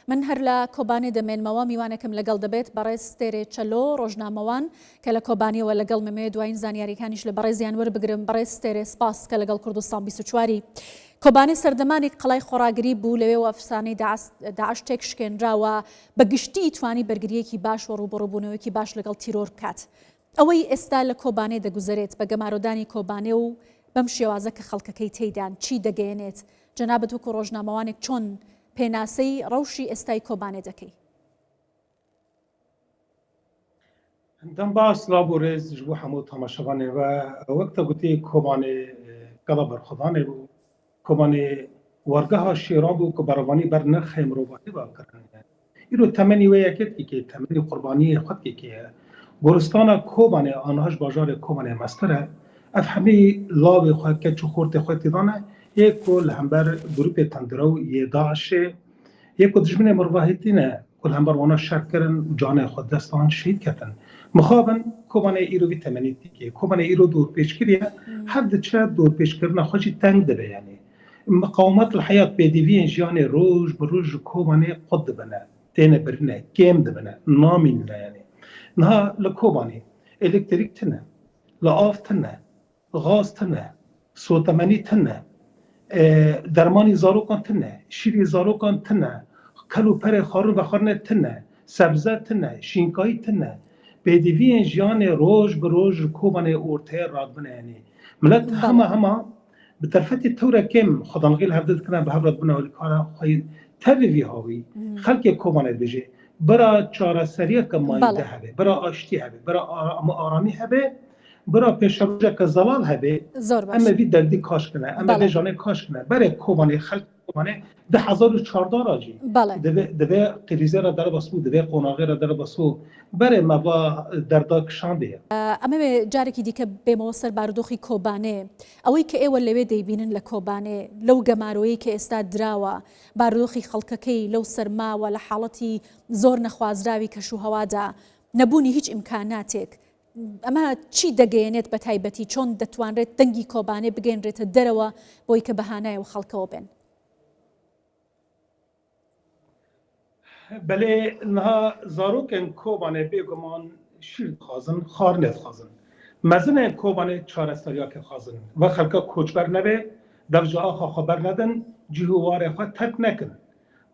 من هەر لە کۆبانێ دەمێنمەوە میوانێکم لەگەڵ دەبێت بەڕێز تێرێ چەلۆ ڕۆژنامەوان کە لە کۆبانیەوە لەگەڵ مەمێ دوایین زانیاریەکانیش لە بەڕێزیان وەربگرم. بەڕێز تێرێ سپاس کە لەگەڵ کوردستان 24 کۆبانەی سەردەمانێک قەڵای خۆراگری بوو لەوێ و ئەفسانەی داعش تێک شکێنراوە بە گشتی توانی بەرگریەکی باش و ڕوبەڕووبوونەوەیەکی باش لەگەڵ تیرۆر بکات. ئەوەی ئێستا لە کۆبانێ دەگوزارێت بە گەمارۆدانی کۆبانێ و بەم شێوازە کە خەڵکەکەی تێیدان چی دەگەیەنێت؟ جەنابەت وەکو ڕۆژنامەوانێک چۆن پێناسەی ڕەوشی ئێستای کۆبانێ دەکەی؟ دەم باس لابۆرێز ji bo hemû temaşevanê ve wek te gotî Kobanê gela berxwedanê bû Kobanê wargeha şêran bû ku berevanî ber nirxê mirovatî vekirin. Îro temenî wê yekê temenî qurbaniyê xwedkekê ye. Goristana Kobanê aniha ji bajarê Kobanê mestir e. Ev hemî lavê xwe keç û xortê xwe tîdane yê ku li hember grûpê tendiro yê Daişê yê ku dijminê mirovatî ne ku li hember wana şer kirin û canê xwe destan şehîd ketin. Mixabin Kobanê îro vî temenî dike. Kobanê îro dorpêşkiriye her diçe dorpêşkirina xwe jî teng dibe yanî. Miqawemet li heyat pêdiviyên jiyanê roj bi roj ji Kobanê qut dibine, têne birine, kêm dibine, namînine yanî. Niha li Kobanê elektrîk tune, li av tune, gaz tune, sotemenî tune, dermanî zarokan tune, şîrê zarokan tune, kel û perê xwarin vexwarinê tune, sebze tune, şînkayî tune. Pêdiviyên jiyanê roj bi roj ji Kobanê ortaya radibine yanî. Millet hema bi terfetê tewrekêm xwedanxî li hev dikine bi hev re dibine alîkara xwe tevê vî hawî xelkê Kobanê dibêje bira çareseriyeke mayî hebe, bira aştî hebe, bira aramî hebe, bira pêşerojeke zelal hebe, em ê vî derdî kaş kine, em ê vê janê kaş kine. Berê Kobanê xelk Kobanê 2014 jî divê qîrîzê re derbas bû, divê qonaxê re derbas bû, berê me va derda kişandiye. ئەمە جارێکی دیکە بێمەوە سەر بارودۆخی کۆبانێ ئەوەی کە ئێوە لەوێ دەیبینن لە کۆبانێ لەو گەمارۆیی کە ئێستا دراوە بارودۆخی خەڵکەکەی لەو سەرماوە لە حاڵەتی زۆر نەخوازراوی کەشوهەوادا نەبوونی هیچ ئیمکاناتێک ئەمە چی دەگەیەنێت بە تایبەتی چۆن دەتوانرێت دەنگی کۆبانێ بگەێنرێتە دەرەوە بۆی کە بەهانایەوە خەڵکەوە بێن؟ بله نها زاروکن Kobanê bêguman şîr dixwazin, xar nedixwazin. Mezinên Kobanê çareseriyakê xwazin. Ve xelka koçber nebe, dev ji axa xeber nedin, cîhûwarê xwe terk nekin.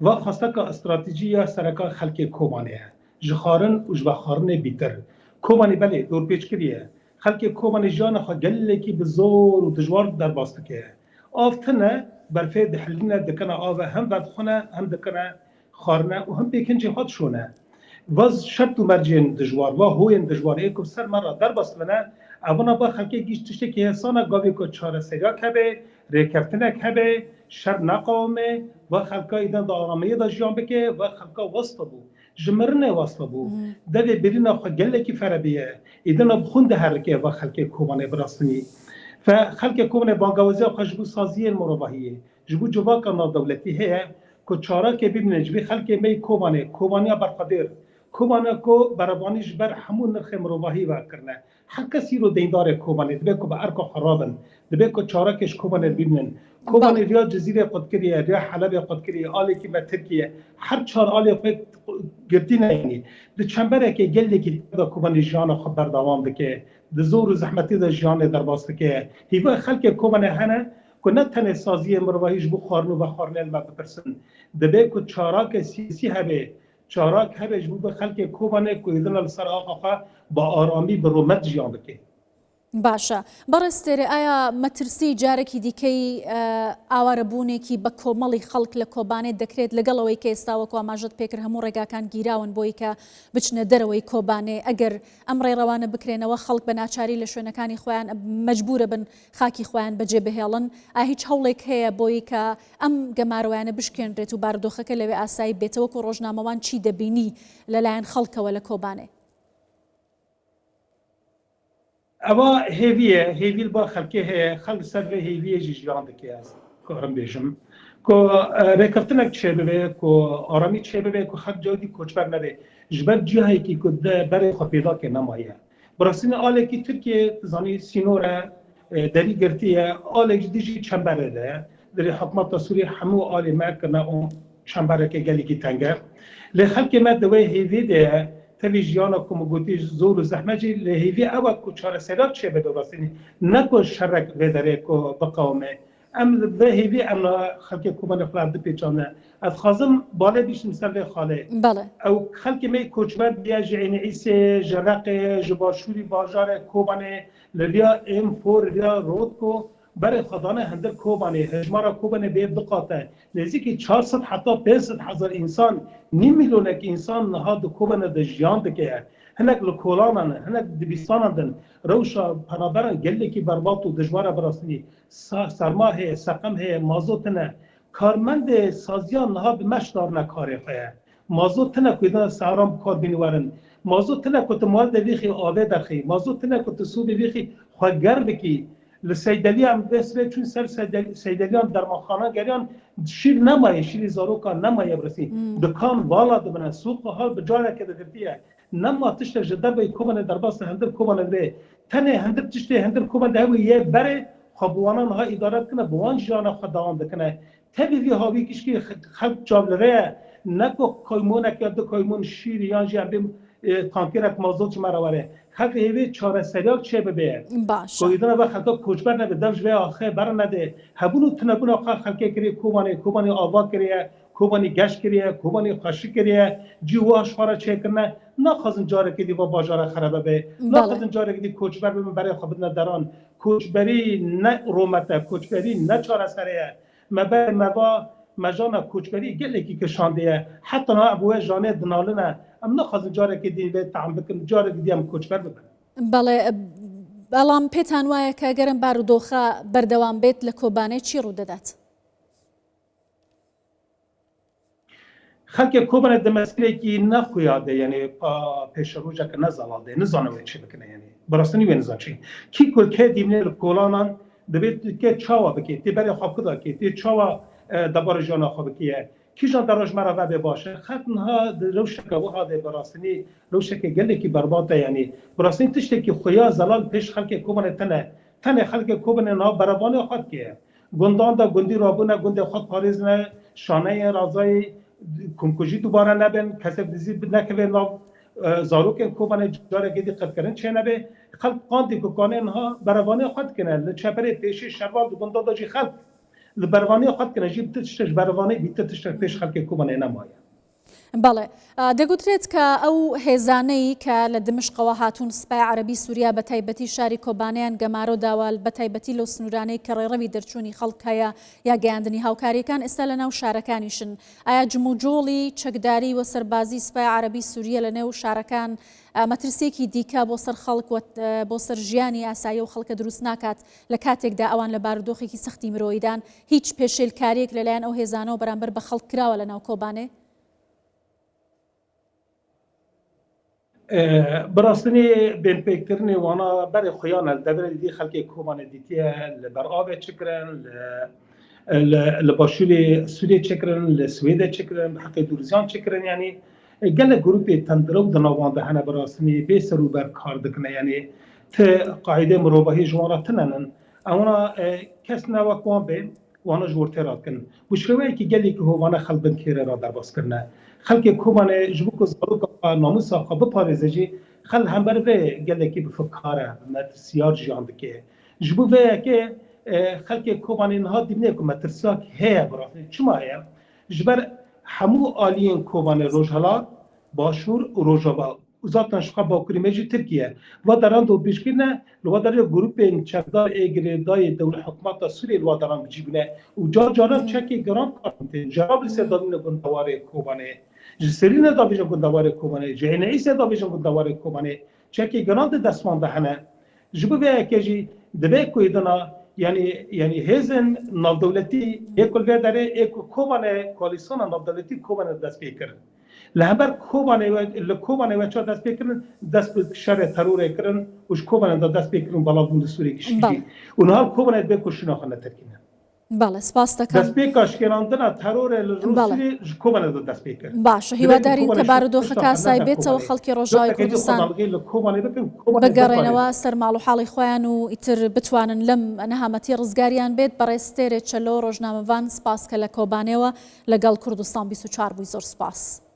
Ve xwasteka stratejîya sereka xelkê Kobanê ye. Ji xarin û ji vexwarinê bîtir. Kobanê belê dorpêçkiriye. Xelkê Kobanê jiyana xwe gelekî bi zor û dijwar derbas dike. Av tune berfê dihilîne dikine ava hem vedixwine hem dikine xarine û hem pêkincê xwe dişone. Vaz şert û mercên dijwar, va hoyên dijwar ê ku ser me re derbas bine, evina ba xelkê gîş tiştekî hesana gavê ku çareseriyak hebe, rêkevtinek hebe, şer neqawime, va xelka îden da aramiyê da jiyan bike, va xelka wasta bû. Ji mirinê wasta bû. Devê birîna xwe gelekî ferebiye, îdina bixwin diherike va xelkê Kobanê birastinî. Fe xelkê Kobanê bangaweziya xwe ji bo saziyên mirovahiyê, ji bo civaka navdewletî heye ku çarakê bibîne ji vê xelkê me Kobanê, Kobaniya berxwedêr, Kobana ku berevanî ji ber hemû nirxê mirovahî vekirine. Her kes îro deyndorê Kobanê dibe ku bi erka xerabin, dibe ku çarekê ji Kobanê bibînin. Kobanê riya Cezîrê qut kiriye, riya Helebê qut kiriye, alêkî me Tirkiye, her çar alê xwe girtîne yanî. Di çemberekê gelekî da Kobanê jiyana xwe berdewam dike, di zor û zehmetî de jiyanê derbas dike. Hîva xelkê Kobanê hene ku ne tenê saziyê mirovahî ji bo xwarin û vexwarinê me bipirsin. Dibe ku çarakê sîyasî hebe, çarak hebe ji bo xelkê Kobanê ku êdina li ser axa xwe bi aramî bi romet jiyan bike. باشە بەڕێز تێرێ ئایا مەترسی جارێکی دیکەی ئاوارەبوونێکی بە کۆمەڵی خەڵک لە کۆبانێ دەکرێت لەگەڵەوەی کە ئێستاوەکو ئاماژەت پێکرد هەموو ڕێگاکان گیراون بۆی کە بچنە دەرەوەی کۆبانێ ئەگەر ئەم ڕێڕەوانە بکرێنەوە خەڵک بە ناچاری لە شوێنەکانی خۆیان مەجبورە بن خاکی خۆیان بەجێ بهێڵن هیچ هەوڵێک هەیە بۆی کە ئەم گەمارەوەیانە بشکێنرێت و بارودۆخەکە لەوێ ئاسایی بێتەوە و ڕۆژنامەوان چی دەبینی لەلایەن خەڵکەوە لە کۆبانێ؟ ئەوە هێویە هێویل با خەلکێ هەیە خەڵک سەر vê hêviyê jî jiyan dike ez karim bêjim ku rêkeftinek çêbibe ku aramî çêbibe ku xelk cawdî koçber nebe ji ber cihayekî ku de berê xwe pêdakê nemaye bi rastînê alekî Tirkiye zanî sînor e derî girtiye alek ji dijî çemberê de derê hikûmeta Sûriye hemû alê me kirine û چنبره که گلی کی تنگه ل خلک ما دوی هیوی ده تلویزیون کوم گوتی زور و زحمت ل هیوی اول کو چاره سرات چه به درستی نکو شرک بدره کو بقومه ام به هیوی ام خلک کوم نفرد پیچانه از خازم بالا بیش مثل خاله بله او خلک می کوچبر بیا جعین عیسی جرق جباشوری بازار کوبانه لیا ام فور لیا رود کو برای خدانه هندر کوبانه هجمارا کوبانه به دقاته نزدیکی 400 حتی 500 هزار انسان نیم میلیون انسان نهاد کوبانه د جیان دکه هنک لکولانن هنک دبیستانن روشا پنابرن گله کی برباد و دجوار براسنی سرماه سقم ہے مازوت نه کارمند سازیان نهاد مشدار نکاره فه مازوت نه کدن سارام کار بینورن مازوت نه کت مواد ویخی آوه درخی مازوت نه کت سوب ویخی خواگر بکی لسیدلی هم دست چون سر سیدلی هم در مخانه گریان شیر نمایه شیر زاروکا نمایه برسی دکان والا دبنه سوق حال بجاره که دفتیه نما تشتر جدا به کومن در باس هندر کومن به تنه هندر تشته هندر کومن ده یه بره خبوانان ها اداره کنه بوان جان خداوند کنه تبی هاوی کشکی خلق جابلره نکو کایمون که دو کایمون شیر یا جنب تانکرک مازوت مرواره خلق هیوی چاره سریال چه ببه باش کویدن و خلق کوچبر نده دمج و آخه بر نده هبونو تنبون آخه خلق کری کوبانی آوا کریه کوبانی گشت کریه کوبانی خاشی کریه جیواش خارا چه کنه نخواستن جاره که دی و باجاره خرابه به نخواستن جاره که دی کوچبر ببین برای خود ندارن کوچبری نه رومته کوچبری نه چاره سریه مبر مبا مجانا کوچبری گله کی کشانده حتی نه ابوه جانه دنالنه ام نخواستن جاره که دی به تعم بکن جاره که دی ام کوچبر ببین بله بەڵام پێتان وایە کە گەرم بارودۆخە بەردەوام بێت لە کۆبانێ چی ڕوو دەدات؟ خلک کوبانه دمسکرێکی نەخویاده یعنی پێشەڕۆژەکە نەزاڵاده نزانەوە چی بکنه یعنی بەڕاستنی وێ نزانچی کی کولکە دیمنێ لە کۆڵانان دەبێت کێ چاوە بکێت تێ بەرێ خۆ بکداکێت تێ چاوە دەبارە ژیانە خۆ بکیە کیژان دەڕۆژمەرە بێ باشە خەتنها ڕەوشەکە وهادێ بەڕاستنی ڕەوشەکە گەلێکی بەرباتە یعنی بەڕاستنی تشتێکی خویا زەلال پێش خەڵکی کوبانە تەنێ خەڵکی کوبانە ناو بەرەبانێ خۆت کێ گوندان دا گوندی رابوونە گوندێ خۆت پارێزنە شانەیە رازای کمکوژی دوباره نبین کسی دیزی نکوه ناو زاروکن کوبانه جاره گیدی قد کردن چه نبه خلق قاندی که کانه انها بروانه خود کنه لچپره پیشی شروال دو گنده دا جی خلق لبروانه خود کنه جیب تشتش بروانه بیت تشتش پیش خلق کوبانه نمایه بەڵێ دەگوترێت کە ئەو هێزانەی کە لە دمشقەوە هاتوون سوپای عەرەبی سووریا بە تایبەتی شاری کۆبانەیان گەمارۆ داوال بە تایبەتی لەو سنوورانەی کە ڕێڕەوی دەرچوونی خەڵک هەیە یا گەیاندنی هاوکاریەکان ئێستا لە ناو شارەکانیشن ئایا جموجۆڵی چەکداری و سەربازی سوپای عەرەبی سووریا لە نێو شارەکان مەترسێکی دیکە بۆ سەر خەڵک بۆ سەر ژیانی ئاسایی و خەڵکە دروست ناکات لە کاتێکدا ئەوان لە بارودۆخێکی سەختی مرۆیدان هیچ پێشێلکاریەک لەلایەن ئەو هێزانەوە بەرامبەر بە خەڵک کراوە لە ناو کۆبانێ؟ براستنی بین پیکرنی وانا برای خیانه دبیر دی خلک کوبانه دیتیه لبر آب چکرن لباشوری سوریه چکرن لسویده چکرن حق دورزیان چکرن یعنی گله گروپی تندرو دنوانده هنه براستنی به سرو بر کار دکنه یعنی ت قاعده مروباهی جوارا تننن اونا کس نوکوان به وانا جورته را کن وشوی که گلی که وانا خلبن کیره را در باز کرنه خلک کوبانه جبوک زاروک ناموس آخا بپارێزەجی خەل هەمبەر vê gelekî bifkare metirsiyar jiyan dike ji bo vê yekê xelkê kobanê niha dîmnê ku metirsiyak heye birasî çima heye ji ber hemû aliyên kobanê Rojhilat Başûr û Rojava zaten ji xwe bakurî me jî Tirkiye va deran do pêşkirine li wa derê grûpên çekdar ê girêdayê dewlet hikûmeta Sûriyê li wa deran bicîbine û car caran çekê giran kartin Cerablîsê danîne gundewarê kobanê جسرینه داویجن گندواره کوبانه جهنه ایسه داویجن گندواره کوبانه چکی گرانت دستمان دهنه جبو به اکیجی دبی کویدنا یعنی هزن نافدولتی یکل به داره یک کوبانه کوالیسیون نافدولتی کوبانه دست بیکرد لهبر کوبانه و چه دست بیکردن دست به شر ترور کردن وش کوبانه دست بیکردن بالا بوند سوری کشیدی اونها کوبانه به کوشنا خانه ترکینه بەڵێ سپاس دەکەم دەستپێک کاشکێناندنا تەرۆرە لە ڕووسری ji Kobanê de dest pê kir. باشە هیوادارین کە بارودۆخەکە ئاسایی بێتەوە خەڵکی ڕۆژاوی کوردستان لە Kobanê bikin Kobanê بگەڕێنەوە سەر ماڵ و حاڵی خۆیان و ئیتر بتوانن لەم نەهامەتی ڕزگاریان بێت بەڕێستێرێ چەلۆ ڕۆژنامەوان سپاس کە لە کۆبانێەوە لەگەڵ کوردستان 24 بووی زۆر سپاس.